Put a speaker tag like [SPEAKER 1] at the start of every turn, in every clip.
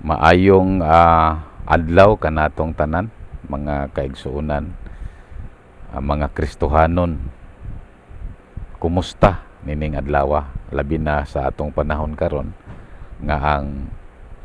[SPEAKER 1] Maayong adlaw kanatong tanan, mga kaigsuonan, mga Kristohanon. Kumusta nining adlaw? Labi na sa atong panahon karon nga ang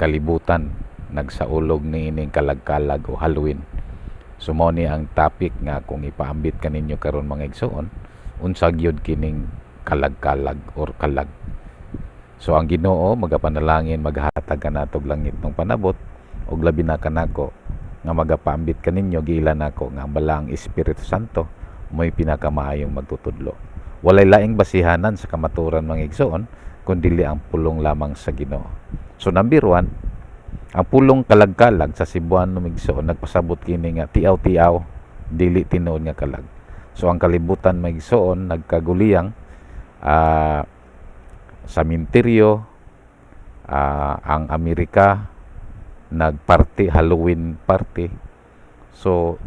[SPEAKER 1] kalibutan nagsaulog ni ining kalag-kalag o Halloween. So mao ni ang topic nga kung ipaambit kaninyo karon mga igsuon, unsa gyud kining kalag-kalag or kalag. So ang Ginoo magapanalangin maghatag kanatog langit ng panabot og labi na kanako nga magapaambit kaninyo giilan nako nga ang balang Espiritu Santo mo'y pinakamaayong magtutudlo. Walay laing basihanan sa kamaturan mga igsoon kundi ang pulong lamang sa Ginoo. So number 1, ang pulong kalag-kalag sa Cebuano mga igsoon nagpasabot kini nga tiaw-tiaw dili tinuod nga kalag. So ang kalibutan mga igsoon nagkaguliyang sa minteryo, ang Amerika nagparty, Halloween party. So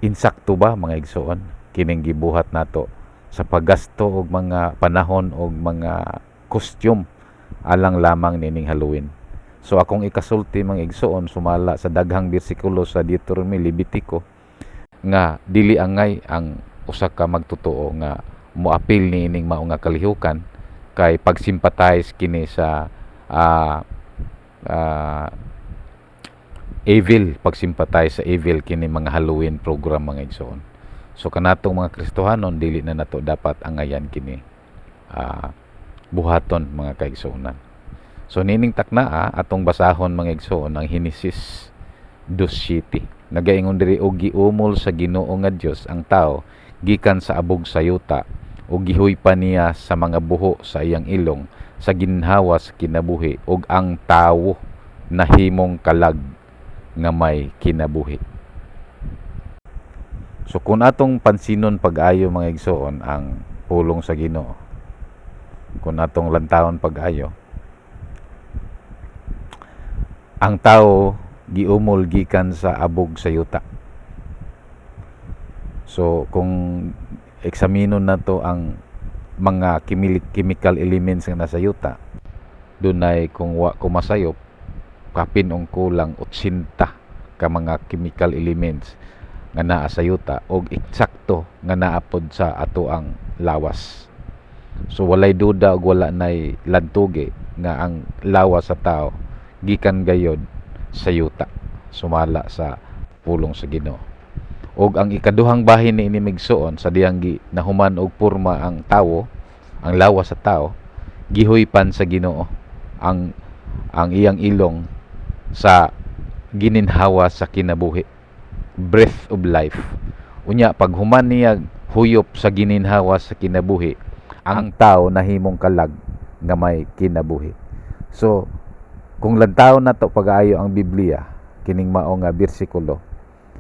[SPEAKER 1] insakto ba mga igsoon kining gibuhat nato sa paggasto og mga panahon og mga costume alang lamang nining Halloween. So akong ikasulti mga igsoon sumala sa daghang bersikulo sa Deuteronomy, Levitico nga dili angay ang usa ka magtotoo nga moapil ni ining mao nga kalihukan kay pagsympathize kini sa evil, pagsympathize sa evil kini mga Halloween program mga igsoon. So kanatong mga Kristohanon dili na nato dapat angayan kini buhaton mga kaigsuonan. So nining taknaa atong basahon mga igsoon ang Genesis 2:7. Nagaingon diri og giumol sa Ginoo nga Dios ang tao gikan sa abog sa yuta o gihoy pa niya sa mga buho sa iyang ilong sa ginhawa sa kinabuhi ug ang tawo nahimong kalag nga may kinabuhi. So kung atong pansinon pag-ayo mga igsoon ang pulong sa Ginoo, kung atong lantawon pag-ayo, ang tawo giumol gikan sa abog sa yuta. So kung eksaminon nato ang mga chemical elements nga nasa yuta, dunay kung kumasayop kapin ong kulang 80 ka mga chemical elements nga naa sa yuta og eksakto nga naapod sa ato ang lawas. So walay duda og wala nay ladtugi nga ang lawas sa tao gikan gayod sa yuta sumala sa pulong sa Ginoo. Og ang ikaduhang bahin ni ini migsuon sa diyang nahuman og porma ang tawo, ang lawas sa tao, gihoypan sa Ginoo ang iyang ilong sa gininhawa sa kinabuhi, breath of life. Unya pag human niya huyop sa gininhawa sa kinabuhi, ang tao nahimong kalag nga may kinabuhi. So kung lantawon nato pag-aayo ang Biblia kining mao nga bersikulo,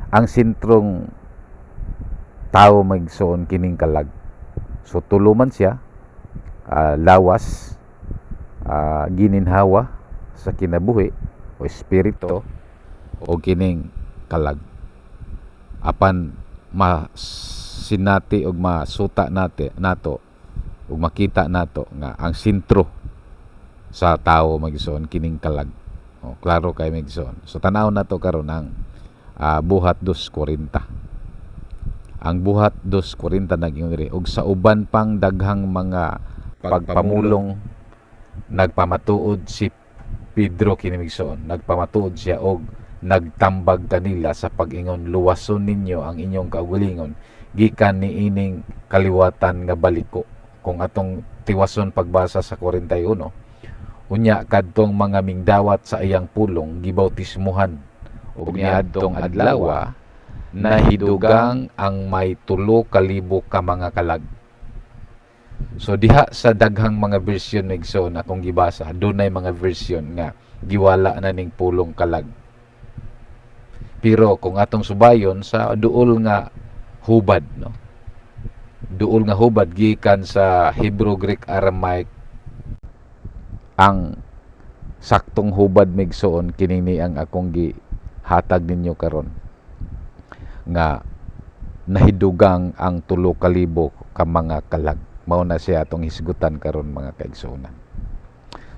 [SPEAKER 1] ang sentrong tao magsuon kining kalag. So tuluman siya lawas, gininhawa sa kinabuhi o espiritu o kining kalag. Apan masinati og masuta nato ug makita nato nga ang sentro sa tao magsuon kining kalag. O klaro kay magsuon. So tanaw nato karon ang buhat 2:40. Ang buhat 2:40 nag-ingon diri og sa uban pang daghang mga pagpamulong nagpamatuod si Pedro kini migsuon. Nagpamatuod siya og nagtambag kanila sa pag-ingon, luwason ninyo ang inyong kaugalingon gikan ni ining kaliwatan nga baliko. Kung atong tiwason pagbasa sa 41, unya kadtong mga mingdawat sa iyang pulong gibautismuhan ug niadtong adlaw nahidugang ang may 3,000 ka mga kalag. So diha sa daghang mga version migsuon akong gibasa, dunay mga version nga giwala na ning pulong kalag. Pero kung atong subayon sa duol nga hubad, no? Duol nga hubad gikan sa Hebrew, Greek, Aramaic, ang saktong hubad migsuon kini ni ang akong gihatag ninyo karon nga nahidugang ang 3,000 ka mga kalag. Mao na siya atong hisgutan karon mga kaigsuonan.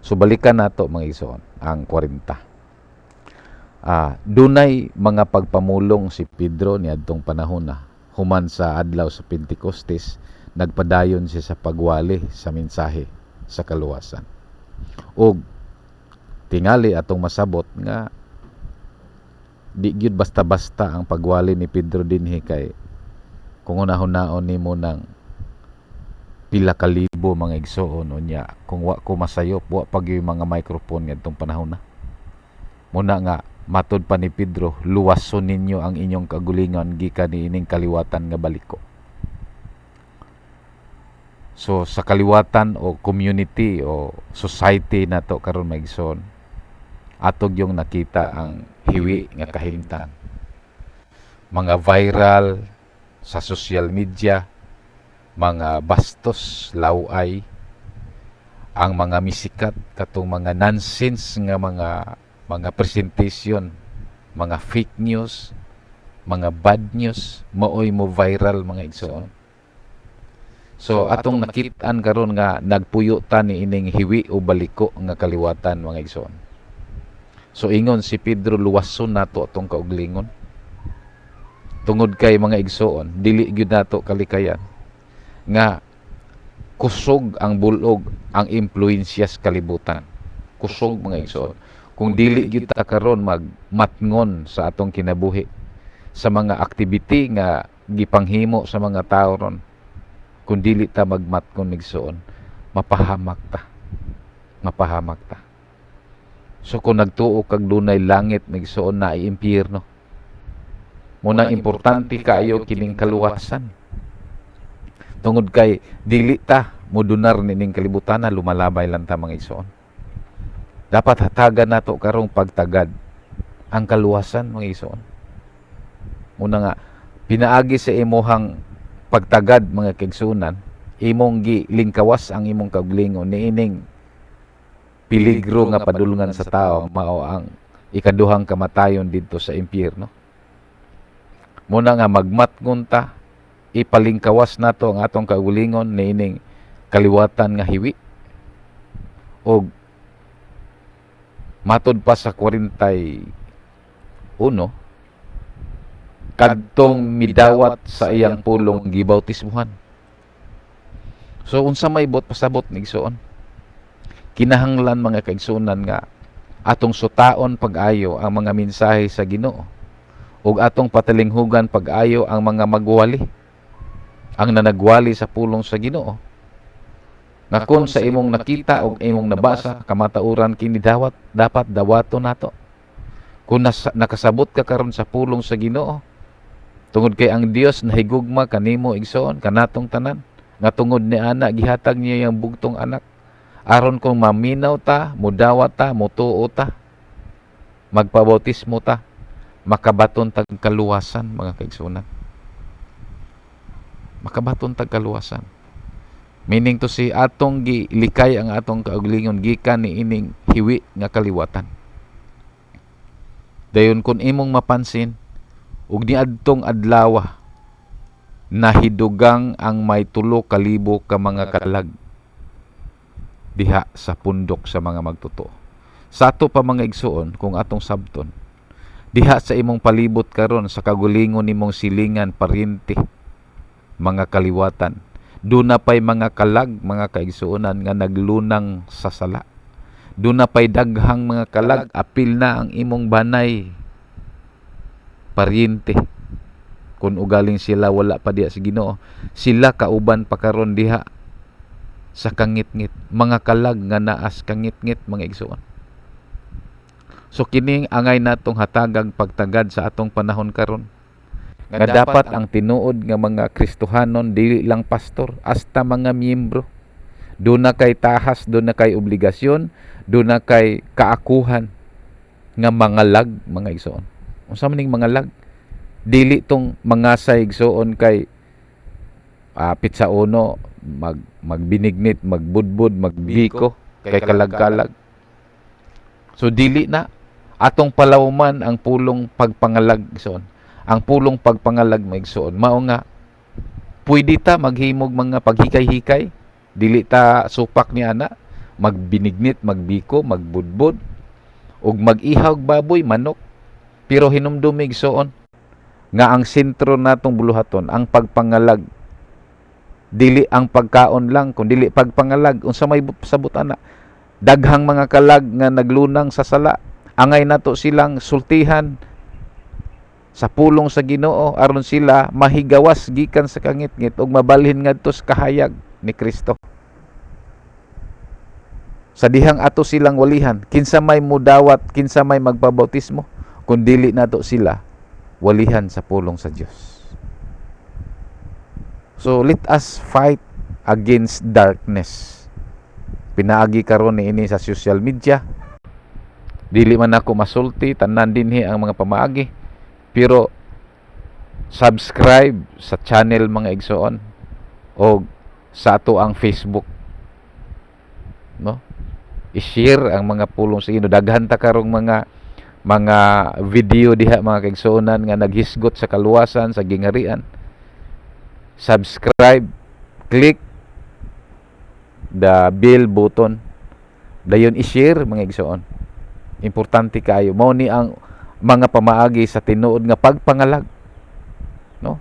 [SPEAKER 1] So balikan nato mga igsoon ang 40. Dunay mga pagpamulong si Pedro niadtong panahon na human sa adlaw sa Pentecostes, nagpadayon siya sa pagwali sa mensahe sa kaluwasan. Og tingali atong masabot nga di gyud basta-basta ang pagwali ni Pedro dinhi, kay kung unahon-naon nimo ng pila ka libo mga igsoon unya, kung wa ko masayop, wa pag yung mga microphone ngadtong panahon na. Muna nga matud pa ni Pedro, luwason ninyo ang inyong kagulingon gikan niining kaliwatan nga baliko. So sa kaliwatan o community o society nato karon mga igsoon, atog yung nakita ang hiwi nga kahimtang. Mga viral sa social media, mga bastos, laway, ang mga misikat, katong mga nonsense nga mga presentation, mga fake news, mga bad news, maoy mo viral mga igsoon. So atong nakitaan karon nga nagpuyo ta ni ining hiwi o baliko nga kaliwatan mga igsoon. So ingon si Pedro, luwason nato atong kauglingon. Tungod kay mga igsoon, dili gyud nato kalikayan nga kusog ang bulog ang impluensya sa kalibutan. Kusog mga igsoon. Kung dili gyud ta karon magmatngon sa atong kinabuhi sa mga activity nga gipanghimo sa mga tawo ron, kung dili ta magmatngon igsoon, mapahamak ta. Mapahamak ta. So kung nagtuo kag dunay langit igsoon na impyerno, muna importante kaayo kining kaluwasan. Tungod kay dili ta modunar nining kalibutan na lumalabay lang ta mga igsoon. Dapat hatagan nato karong pagtagad ang kaluwasan mga igsoon. Muna nga pinaagi sa imuhang pagtagad mga kaigsunan, imong gilingkawas ang imong kaugalingon niining peligro nga padulungan sa tao, mao ang ikaduhang kamatayon dito sa impyerno. Muna nga magmatngon ta, ipalingkawas nato ang atong kaugalingon niining kaliwatan nga hiwi. Og matod pa sa 41, kadtong midawat sa iyang pulong gibautismuhan. So unsa may bot pasabot ni igsoon? Kinahanglan mga kaigsunan nga atong sutaon pag-ayo ang mga mensahe sa Ginoo ug atong patalinghugan pag-ayo ang mga magwali, ang nanagwali sa pulong sa Ginoo. Nga kung sa imong nakita o imong nabasa kamatauran kini dapat dawaton nato. Kung nakasabot ka karon sa pulong sa Ginoo, tungod kay ang Dios nahigugma kanimo igsoon kanatong tanan, nga tungod ni ana gihatag niya yang bugtong anak aron kung maminaw ta, mudawat ta, mutuo ta, magpabautismo ta, makabaton tag kaluwasan mga kaigsunan. Makabaton tag kaluwasan. Meaning to si atong gilikay ang atong kaugalingon gikan ni ining hiwi nga kaliwatan. Dayon kung imong mapansin, ug niadtong adlaw nahidugang ang may 3,000 ka mga kalag diha sa pundok sa mga magtotoo. Sa ato pa mga igsuon, kung atong sabton, diha sa imong palibot karon sa kagulingon nimong silingan paryente, mga kaliwatan, doon na pa'y mga kalag, mga kaigsuonan nga naglunang sa sala. Doon na pa'y daghang mga kalag, apil na ang imong banay paryente. Kung ugaling sila wala pa diha sa Ginoo, sila kauban pa karon diha sa kangit-ngit, mga kalag nga naas kangit-ngit mga igsuon. So kining angay natong hatagag pagtagad sa atong panahon karon, nga dapat ang tinuod nga mga Kristohanon dili lang pastor, hasta mga miyembro, doon na kay tahas, doon na kay obligasyon, doon na kay kaakuhan nga mangalag mga igsoon. Unsa man ning mangalag? Dili tong mga sa igsoon kay pitsa uno, magbinignit, magbudbud, magbiko, kay kalag-kalag. So dili na atong palawman ang pulong pagpangalag igsoon. Ang pulong pagpangalag maigsoon mao nga pwede ta maghimog mga paghikay-hikay, dili ta supak ni ana, magbinignit, magbiko, magbudbud ug mag-ihaw baboy, manok, Pero hinumdumi igsoon nga ang sentro natong buluhaton ang pagpangalag, dili ang pagkaon lang kun dili pagpangalag. Unsa may sabot ana, daghang mga kalag nga naglunang sa sala, angay nato silang sultihan sa pulong sa Ginoo aron sila mahigawas gikan sa kangit-ngit ug mabalhin ngadto sa kahayag ni Kristo. Sa dihang ato silang walihan, kinsa may mudawat, kinsa may magpabautismo, kun dili nato sila walihan sa pulong sa Dios. So let us fight against darkness. Pinaagi karon ni ini sa social media. Dili man ako masulti, tanan dinhi ang mga pamaagi. Pero subscribe sa channel mga igsoon o sa ato ang Facebook. No? I-share ang mga pulong sa Ginoo. Daghan ta karong mga video diha mga kaigsuonan nga naghisgot sa kaluwasan sa gingharian. Subscribe, click the bell button, dayon i-share mga igsoon. Importante kaayo mao ni ang mga pamaagi sa tinuod nga pagpangalag, no?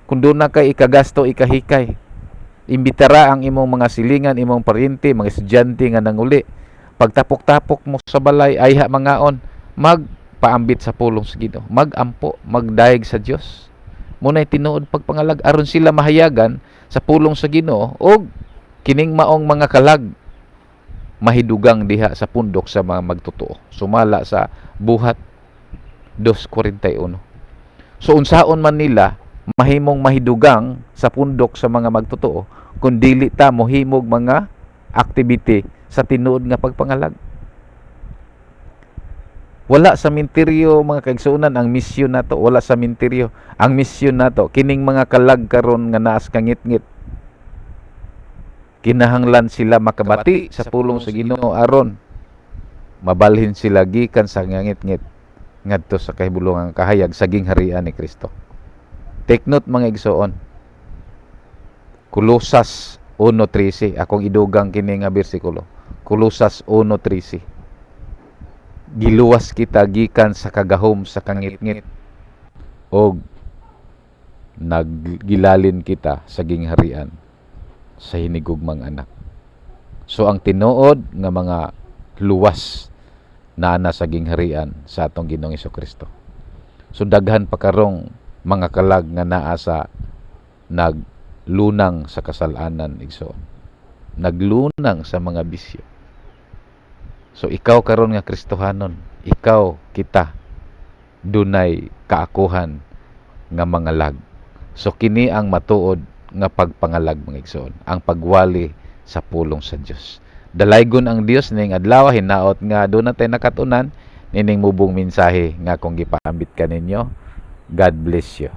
[SPEAKER 1] Kung doon na kay ikagasto ikahikay, imbitara ang imong mga silingan, imong paryente, mga estudyante nga nanguli, pagtapok-tapok mo sa balay ayha mangaon, magpaambit sa pulong sa Ginoo, magampo, magdaig sa Dios. Munay tinuod pagpangalag aron sila mahayagan sa pulong sa Ginoo og kining maong mga kalag mahidugang diha sa pundok sa mga magtotoo. Sumala sa buhat 2:41. So unsaon man nila mahimong mahidugang sa pundok sa mga magtotoo kung dili ta mohimog mga activity sa tinuod nga pagpangalag. Wala sa minteryo mga kaigsuonan ang misyon nato, wala sa minteryo. Ang misyon nato kining mga kalag karon nga naas kangit-ngit. Kinahanglan sila makabati sa pulong sa Ginoo aron mabalhin sila gikan sa ngangit-ngit ngadto sa kahibulongang kahayag sa gingharian ni Kristo. Take note mga igsoon. Kolosas 1:13 akong idugang kini nga bersikulo. Kolosas 1:13. Giluwas kita gikan sa kagahom sa kangit-ngit og naggilalin kita sa gingharian sa hinigugmang anak. So ang tinuod nga mga luwas na ana sa gingharian sa atong Ginoong Hesukristo. So daghan pa karong mga kalag nga naa sa naglunang sa kasalanan igsoon. Naglunang sa mga bisyo. So ikaw karon nga Kristohanon, ikaw kita dunay kaakuhan nga mga lag. So kini ang matuod nga pagpangalag mga igsoon, ang pagwali sa pulong sa Dios. Dalaygon ang Dios ning adlaw, hinaot nga doon natin nakatunan nining mubong mensahe nga kung gipaambit ka ninyo. God bless you.